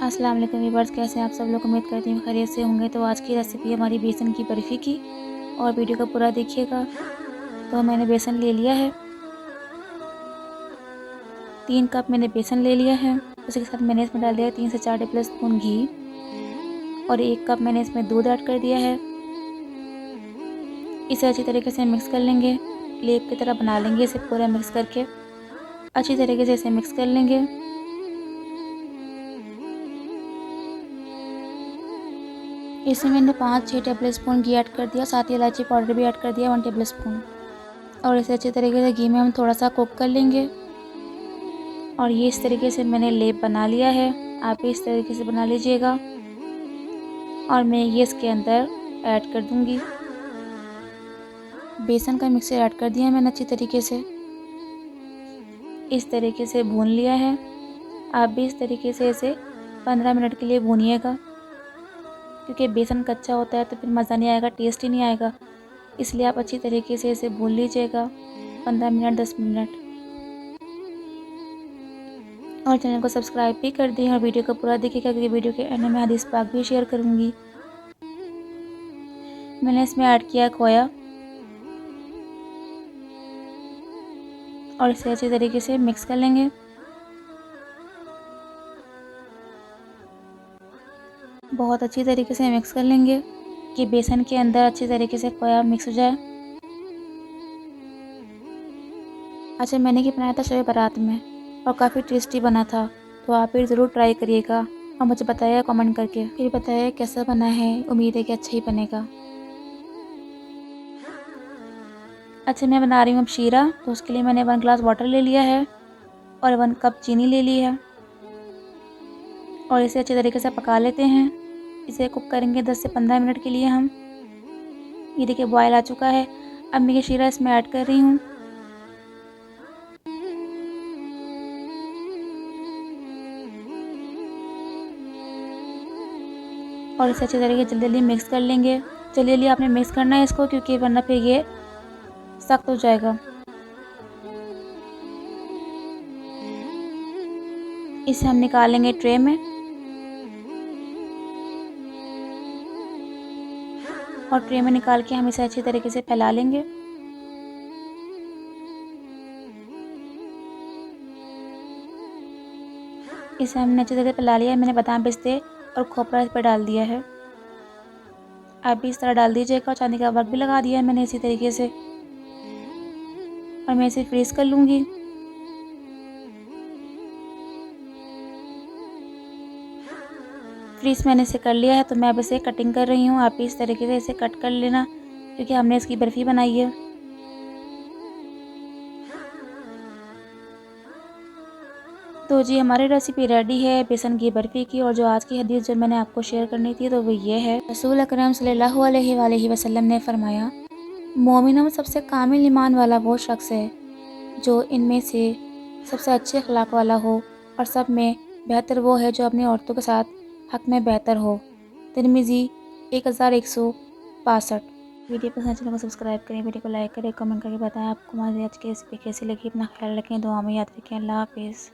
अस्सलाम वालेकुम व्यूअर्स, कैसे हैं आप सब लोग। उम्मीद करती हूँ खैरियत से होंगे। तो आज की रेसिपी है हमारी बेसन की बर्फ़ी की, और वीडियो को पूरा देखिएगा। तो मैंने बेसन ले लिया है, 3 कप मैंने बेसन ले लिया है। उसी के साथ मैंने इसमें डाल दिया 3 से 4 टेबल स्पून घी, और 1 कप मैंने इसमें दूध ऐड कर दिया है। इसे अच्छी तरीके से मिक्स कर लेंगे, लेप की तरह बना लेंगे। इसे पूरा मिक्स करके अच्छी तरीके से इसे मिक्स कर लेंगे। इसमें मैंने 5-6 टेबल स्पून घी ऐड कर दिया, साथ ही इलायची पाउडर भी ऐड कर दिया 1 टेबल स्पून। और इसे अच्छी तरीके से घी में हम थोड़ा सा कुक कर लेंगे। और ये इस तरीके से मैंने लेप बना लिया है, आप भी इस तरीके से बना लीजिएगा। और मैं ये इसके अंदर ऐड कर दूंगी। बेसन का मिक्सचर ऐड कर दिया मैंने अच्छी तरीके से, इस तरीके से भून लिया है। आप भी इस तरीके से इसे 15 मिनट के लिए भूनिएगा, क्योंकि बेसन कच्चा होता है तो फिर मज़ा नहीं आएगा, टेस्ट ही नहीं आएगा। इसलिए आप अच्छी तरीके से इसे भून लीजिएगा 15 मिनट 10 मिनट। और चैनल को सब्सक्राइब भी कर दें और वीडियो को पूरा देखिएगा, क्योंकि वीडियो के एंड में हदीस पाक भी शेयर करूँगी। मैंने इसमें ऐड किया खोया, और इसे अच्छी तरीके से मिक्स कर लेंगे। बहुत अच्छी तरीके से मिक्स कर लेंगे कि बेसन के अंदर अच्छी तरीके से खोया मिक्स हो जाए। अच्छा, मैंने ये बनाया था शब बारात में, और काफ़ी टेस्टी बना था। तो आप भी ज़रूर ट्राई करिएगा और मुझे बताइए कमेंट करके, फिर बताइए कैसा बना है। उम्मीद है कि अच्छा ही बनेगा। अच्छा, मैं बना रही हूँ अब शीरा। तो उसके लिए मैंने 1 ग्लास वाटर ले लिया है और 1 कप चीनी ले ली है, और इसे अच्छे तरीके से पका लेते हैं। इसे कुक करेंगे 10 से 15 मिनट के लिए हम। ये देखिए बॉयल आ चुका है। अब मैं ये शीरा इसमें ऐड कर रही हूँ। और इसे अच्छे तरीके से जल्दी जल्दी मिक्स कर लेंगे। जल्दी जल्दी आपने मिक्स करना है इसको, क्योंकि वरना फिर ये सख्त हो जाएगा। इसे हम निकालेंगे ट्रे में, और ट्रे में निकाल के हम इसे अच्छी तरीके से फैला लेंगे। इसे हमने अच्छी तरह से फैला लिया है। मैंने बादाम पिस्ते और खोपरा इस पर डाल दिया है। आप भी इस तरह डाल दीजिएगा। और चांदी का वर्क भी लगा दिया है मैंने इसी तरीके से, और मैं इसे फ्रीज़ कर लूँगी। फ्रीज़ मैंने इसे कर लिया है, तो मैं अब इसे कटिंग कर रही हूँ। आप भी इस तरीके से इसे कट कर लेना, क्योंकि हमने इसकी बर्फ़ी बनाई है। तो जी हमारी रेसिपी रेडी है बेसन की बर्फ़ी की। और जो आज की हदीस जो मैंने आपको शेयर करनी थी, तो वो ये है। रसूल अकरम सल्लल्लाहु अलैहि वसल्लम ने फरमाया, मोमिनों में सबसे कामिल ईमान वाला वो शख्स है जो इनमें से सबसे अच्छे अखलाक वाला हो, और सब में बेहतर वो है जो अपनी औरतों के साथ हक़ में बेहतर हो। तिरमिज़ी 1162। वीडियो पसंद चैनल को सब्सक्राइब करें, वीडियो को लाइक करें, कमेंट करके बताएं आपको हमारी आज की रेसिपी कैसी लगी। अपना ख्याल रखें, दुआ में याद रखें। अल्लाह हाफ़िज़।